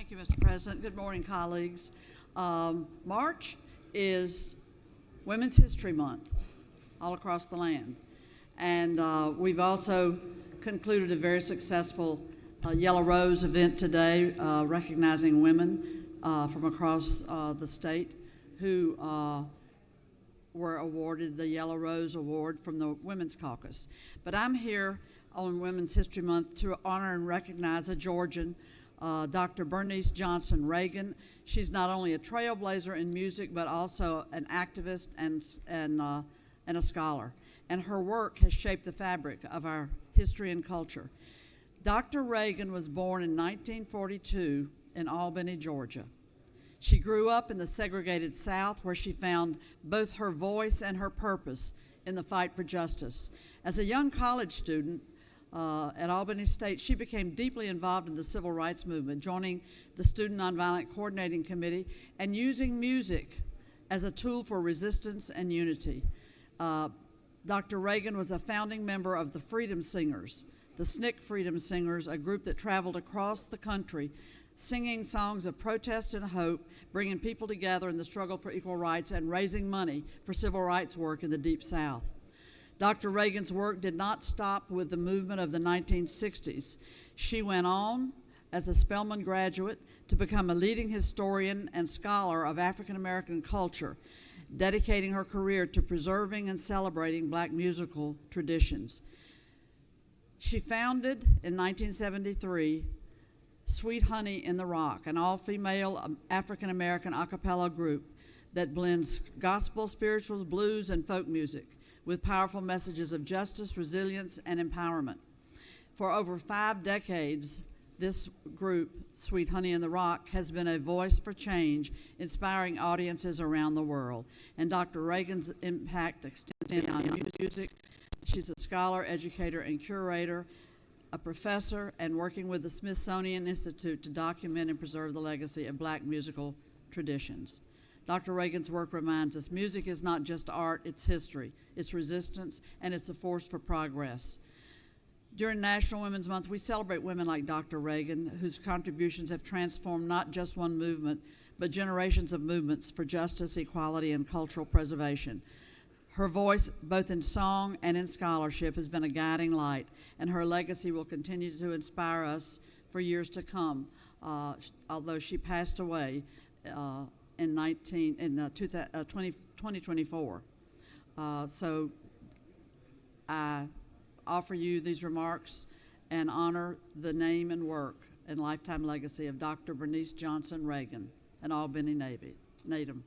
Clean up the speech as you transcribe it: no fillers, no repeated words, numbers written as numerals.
Thank you, Mr. President. Good morning, colleagues. March is Women's History Month all across the land. And we've also concluded a very successful Yellow Rose event today, recognizing women from across the state who were awarded the Yellow Rose Award from the Women's Caucus. But I'm here on Women's History Month to honor and recognize a Georgian, Dr. Bernice Johnson Reagan. She's not only a trailblazer in music, but also an activist and a scholar. And her work has shaped the fabric of our history and culture. Dr. Reagan was born in 1942 in Albany, Georgia. She grew up in the segregated South, where she found both her voice and her purpose in the fight for justice. As a young college student at Albany State, she became deeply involved in the civil rights movement, joining the Student Nonviolent Coordinating Committee and using music as a tool for resistance and unity. Dr. Reagan was a founding member of the Freedom Singers, the SNCC Freedom Singers, a group that traveled across the country singing songs of protest and hope, bringing people together in the struggle for equal rights and raising money for civil rights work in the Deep South. Dr. Reagan's work did not stop with the movement of the 1960s. She went on as a Spelman graduate to become a leading historian and scholar of African American culture, dedicating her career to preserving and celebrating Black musical traditions. She founded in 1973 Sweet Honey in the Rock, an all-female African American a cappella group that blends gospel, spirituals, blues, and folk music with powerful messages of justice, resilience, and empowerment. For over 5 decades, this group, Sweet Honey in the Rock, has been a voice for change, inspiring audiences around the world. And Dr. Reagan's impact extends beyond music. She's a scholar, educator, and curator, a professor, and working with the Smithsonian Institute to document and preserve the legacy of Black musical traditions. Dr. Reagan's work reminds us music is not just art, it's history, it's resistance, and it's a force for progress. During National Women's Month, we celebrate women like Dr. Reagan, whose contributions have transformed not just one movement, but generations of movements for justice, equality, and cultural preservation. Her voice, both in song and in scholarship, has been a guiding light, and her legacy will continue to inspire us for years to come, although she passed away in 2024. So I offer you these remarks and honor the name and work and lifetime legacy of Dr. Bernice Johnson Reagan, an Albany native.